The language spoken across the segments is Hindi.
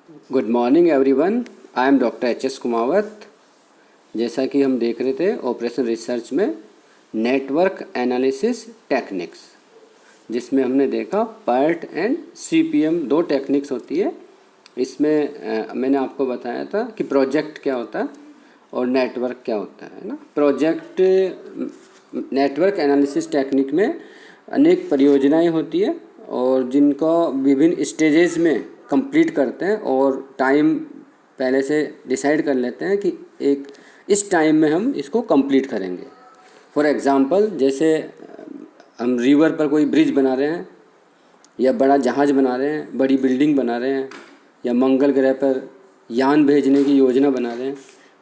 Good morning everyone, I am doctor HS. Kumawat. जैसा कि हम देख रहे थे ऑपरेशन रिसर्च में नेटवर्क एनालिसिस टेक्निक्स, जिसमें हमने देखा PERT एंड CPM दो टेक्निक्स होती है। इसमें मैंने आपको बताया था कि प्रोजेक्ट क्या होता है और नेटवर्क क्या होता है ना। प्रोजेक्ट नेटवर्क एनालिसिस टेक्निक में अनेक परियोजनाएं होती है और जिनको विभिन्न स्टेजेस में कंप्लीट करते हैं और टाइम पहले से डिसाइड कर लेते हैं कि एक इस टाइम में हम इसको कंप्लीट करेंगे। फॉर एग्ज़ाम्पल, जैसे हम रिवर पर कोई ब्रिज बना रहे हैं या बड़ा जहाज़ बना रहे हैं, बड़ी बिल्डिंग बना रहे हैं, या मंगल ग्रह पर यान भेजने की योजना बना रहे हैं,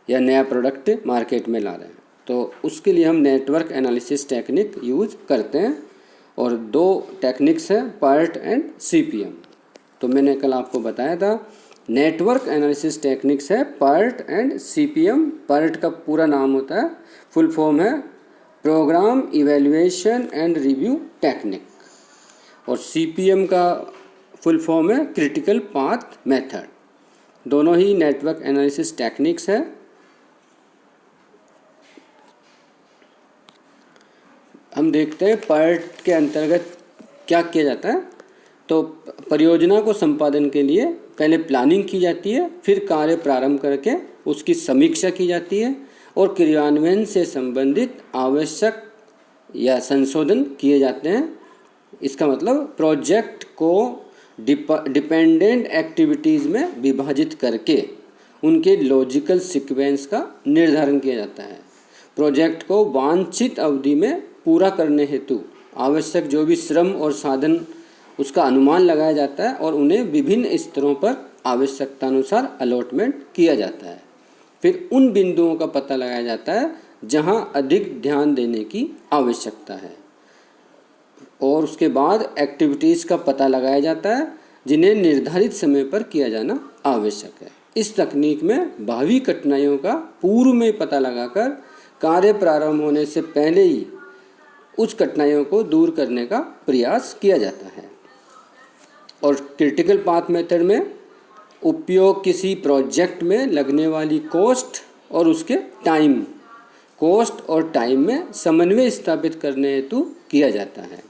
या नया प्रोडक्ट मार्केट में ला रहे हैं, तो उसके लिए हम नेटवर्क एनालिसिस टेक्निक यूज़ करते हैं। और दो टेक्निक्स हैं, PERT एंड CPM। तो मैंने कल आपको बताया था नेटवर्क एनालिसिस टेक्निक्स है PERT एंड CPM। PERT का पूरा नाम होता है, फुल फॉर्म है program evaluation and review technique, और CPM का फुल फॉर्म है क्रिटिकल पाथ मेथड। दोनों ही नेटवर्क एनालिसिस टेक्निक्स है। हम देखते हैं PERT के अंतर्गत क्या किया जाता है। तो परियोजना को संपादन के लिए पहले प्लानिंग की जाती है, फिर कार्य प्रारंभ करके उसकी समीक्षा की जाती है और क्रियान्वयन से संबंधित आवश्यक या संशोधन किए जाते हैं। इसका मतलब प्रोजेक्ट को डिपेंडेंट एक्टिविटीज़ में विभाजित करके उनके लॉजिकल सीक्वेंस का निर्धारण किया जाता है। प्रोजेक्ट को वांछित अवधि में पूरा करने हेतु आवश्यक जो भी श्रम और साधन उसका अनुमान लगाया जाता है और उन्हें विभिन्न स्तरों पर आवश्यकतानुसार अलॉटमेंट किया जाता है। फिर उन बिंदुओं का पता लगाया जाता है जहां अधिक ध्यान देने की आवश्यकता है, और उसके बाद एक्टिविटीज़ का पता लगाया जाता है जिन्हें निर्धारित समय पर किया जाना आवश्यक है। इस तकनीक में भावी कठिनाइयों का पूर्व में पता लगाकर कार्य प्रारंभ होने से पहले ही उस कठिनाइयों को दूर करने का प्रयास किया जाता है। और क्रिटिकल पाथ मेथड में उपयोग किसी प्रोजेक्ट में लगने वाली कॉस्ट और उसके टाइम, कॉस्ट और टाइम में समन्वय स्थापित करने हेतु किया जाता है।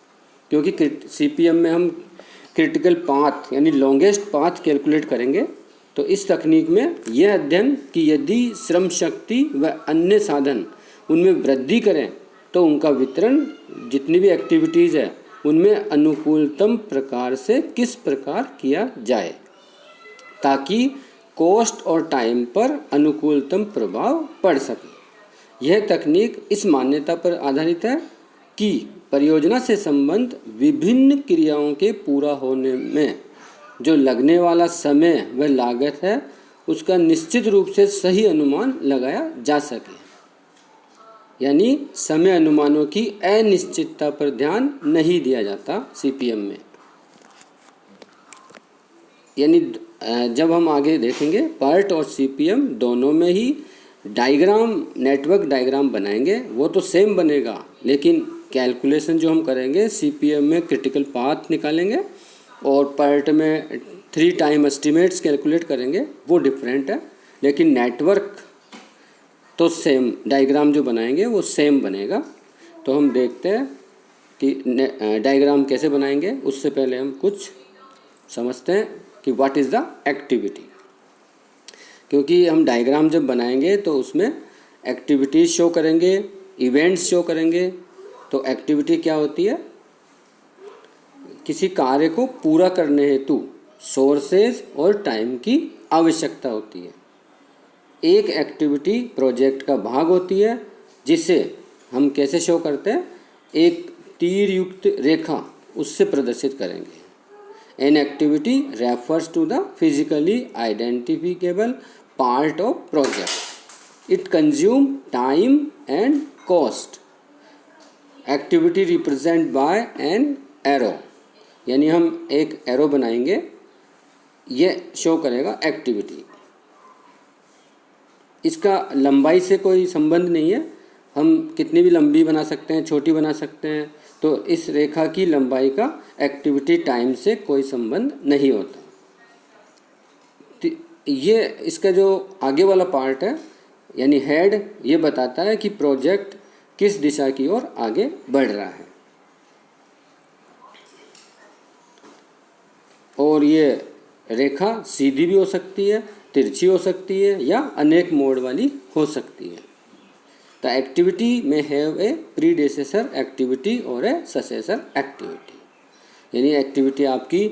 क्योंकि CPM में हम क्रिटिकल पाथ यानी लॉन्गेस्ट पाथ कैलकुलेट करेंगे, तो इस तकनीक में यह अध्ययन कि यदि श्रम शक्ति व अन्य साधन उनमें वृद्धि करें तो उनका वितरण जितनी भी एक्टिविटीज़ है उनमें अनुकूलतम प्रकार से किस प्रकार किया जाए ताकि कॉस्ट और टाइम पर अनुकूलतम प्रभाव पड़ सके। यह तकनीक इस मान्यता पर आधारित है कि परियोजना से संबंध विभिन्न क्रियाओं के पूरा होने में जो लगने वाला समय व लागत है उसका निश्चित रूप से सही अनुमान लगाया जा सके। यानी समय अनुमानों की अनिश्चितता पर ध्यान नहीं दिया जाता CPM में। यानी जब हम आगे देखेंगे PERT और CPM दोनों में ही डायग्राम, नेटवर्क डायग्राम बनाएंगे, वो तो सेम बनेगा, लेकिन कैलकुलेशन जो हम करेंगे CPM में क्रिटिकल पाथ निकालेंगे और PERT में 3 टाइम एस्टिमेट्स कैलकुलेट करेंगे, वो डिफरेंट है। लेकिन नेटवर्क तो सेम, डायग्राम जो बनाएंगे वो सेम बनेगा। तो हम देखते हैं कि डायग्राम कैसे बनाएंगे। उससे पहले हम कुछ समझते हैं कि व्हाट इज़ द एक्टिविटी। क्योंकि हम डायग्राम जब बनाएंगे तो उसमें एक्टिविटीज़ शो करेंगे, इवेंट्स शो करेंगे। तो एक्टिविटी क्या होती है? किसी कार्य को पूरा करने हेतु सोर्सेज और टाइम की आवश्यकता होती है। एक एक्टिविटी प्रोजेक्ट का भाग होती है जिसे हम कैसे शो करते हैं? एक तीर युक्त रेखा उससे प्रदर्शित करेंगे। An activity refers to the physically identifiable part of project. It consume time and cost. Activity represent by an arrow, यानी हम एक एरो बनाएंगे, ये शो करेगा एक्टिविटी। इसका लंबाई से कोई संबंध नहीं है, हम कितनी भी लंबी बना सकते हैं, छोटी बना सकते हैं। तो इस रेखा की लंबाई का एक्टिविटी टाइम से कोई संबंध नहीं होता। ये इसका जो आगे वाला पार्ट है यानी हेड, ये बताता है कि प्रोजेक्ट किस दिशा की ओर आगे बढ़ रहा है। और ये रेखा सीधी भी हो सकती है, तिरछी हो सकती है या अनेक मोड़ वाली हो सकती है। द एक्टिविटी में हैव ए प्रीडेसेसर एक्टिविटी और ए सक्सेसर एक्टिविटी, यानी एक्टिविटी आपकी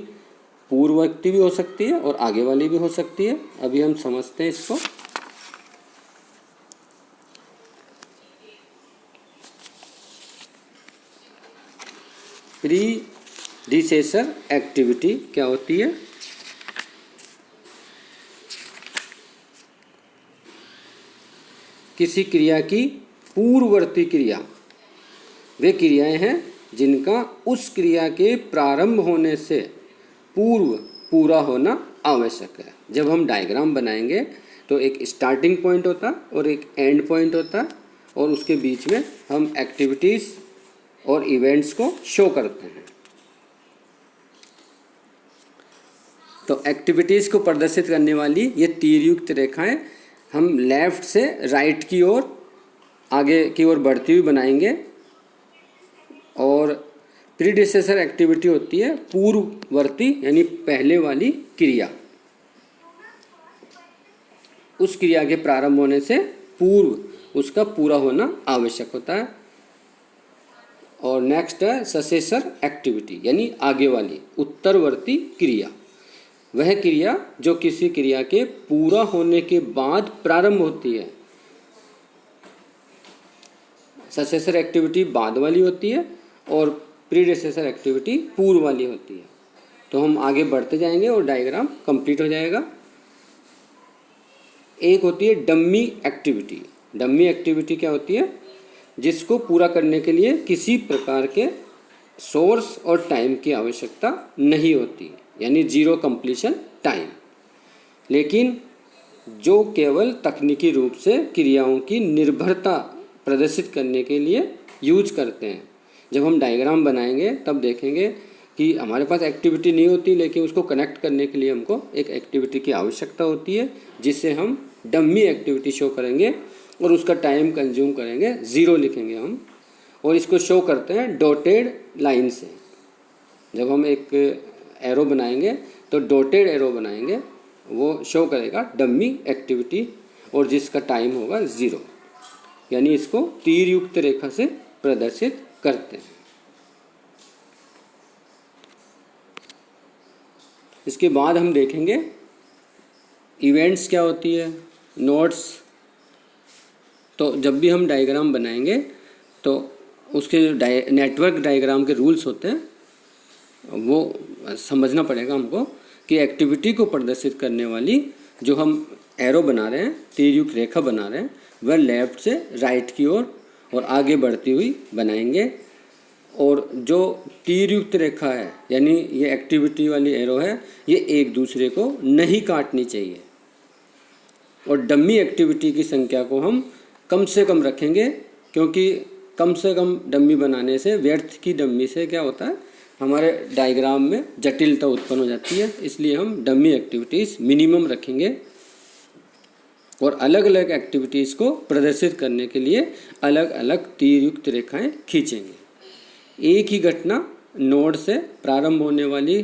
पूर्ववर्ती भी हो सकती है और आगे वाली भी हो सकती है। अभी हम समझते हैं इसको। प्रीडिसेसर एक्टिविटी क्या होती है? किसी क्रिया की पूर्ववर्ती क्रिया वे क्रियाएं हैं जिनका उस क्रिया के प्रारंभ होने से पूर्व पूरा होना आवश्यक है। जब हम डायग्राम बनाएंगे तो एक स्टार्टिंग पॉइंट होता है और एक एंड पॉइंट होता है, और उसके बीच में हम एक्टिविटीज़ और इवेंट्स को शो करते हैं। तो एक्टिविटीज़ को प्रदर्शित करने वाली ये तीरयुक्त रेखाएं हम लेफ़्ट से राइट की ओर आगे की ओर बढ़ती हुई बनाएंगे। और प्रीडिसेसर एक्टिविटी होती है पूर्ववर्ती यानी पहले वाली क्रिया, उस क्रिया के प्रारंभ होने से पूर्व उसका पूरा होना आवश्यक होता है। और नेक्स्ट है सक्सेसर एक्टिविटी यानी आगे वाली उत्तरवर्ती क्रिया, वह क्रिया जो किसी क्रिया के पूरा होने के बाद प्रारंभ होती है। सक्सेसर एक्टिविटी बाद वाली होती है और प्रीडिसेसर एक्टिविटी पूर्व वाली होती है। तो हम आगे बढ़ते जाएंगे और डायग्राम कंप्लीट हो जाएगा। एक होती है डम्मी एक्टिविटी। डम्मी एक्टिविटी क्या होती है? जिसको पूरा करने के लिए किसी प्रकार के सोर्स और टाइम की आवश्यकता नहीं होती, यानी जीरो कंप्लीशन टाइम, लेकिन जो केवल तकनीकी रूप से क्रियाओं की निर्भरता प्रदर्शित करने के लिए यूज करते हैं। जब हम डायग्राम बनाएंगे तब देखेंगे कि हमारे पास एक्टिविटी नहीं होती, लेकिन उसको कनेक्ट करने के लिए हमको एक एक्टिविटी की आवश्यकता होती है, जिससे हम डम्मी एक्टिविटी शो करेंगे और उसका टाइम कंज्यूम करेंगे, ज़ीरो लिखेंगे हम, और इसको शो करते हैं डॉटेड लाइन से। जब हम एक एरो बनाएंगे तो डॉटेड एरो बनाएंगे, वो शो करेगा डम्मी एक्टिविटी और जिसका टाइम होगा ज़ीरो, यानी इसको तीर युक्त रेखा से प्रदर्शित करते हैं। इसके बाद हम देखेंगे इवेंट्स क्या होती है, नोड्स। तो जब भी हम डायग्राम बनाएंगे तो उसके जो नेटवर्क डायग्राम के रूल्स होते हैं वो समझना पड़ेगा हमको कि एक्टिविटी को प्रदर्शित करने वाली जो हम एरो बना रहे हैं, तीर युक्त रेखा बना रहे हैं, वह लेफ्ट से राइट की ओर और आगे बढ़ती हुई बनाएंगे। और जो तीर युक्त रेखा है यानी ये एक्टिविटी वाली एरो है, ये एक दूसरे को नहीं काटनी चाहिए। और डम्मी एक्टिविटी की संख्या को हम कम से कम रखेंगे, क्योंकि कम से कम डम्मी बनाने से, व्यर्थ की डम्मी से क्या होता है, हमारे डायग्राम में जटिलता उत्पन्न हो जाती है। इसलिए हम डम्मी एक्टिविटीज़ मिनिमम रखेंगे और अलग अलग एक्टिविटीज़ को प्रदर्शित करने के लिए अलग अलग तीर युक्त रेखाएं खींचेंगे। एक ही घटना नोड से प्रारंभ होने वाली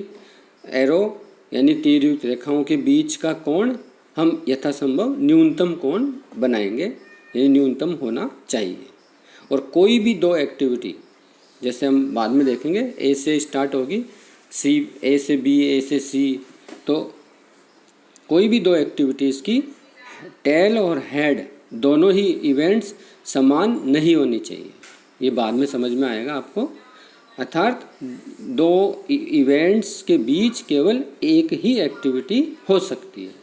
एरो यानी तीर युक्त रेखाओं के बीच का कोण हम यथासंभव न्यूनतम कोण बनाएंगे, यानी न्यूनतम होना चाहिए। और कोई भी दो एक्टिविटी, जैसे हम बाद में देखेंगे, ए से स्टार्ट होगी, सी, ए से बी, ए से सी, तो कोई भी दो एक्टिविटीज़ की टेल और हेड दोनों ही इवेंट्स समान नहीं होनी चाहिए। ये बाद में समझ में आएगा आपको। अर्थात दो इवेंट्स के बीच केवल एक ही एक्टिविटी हो सकती है।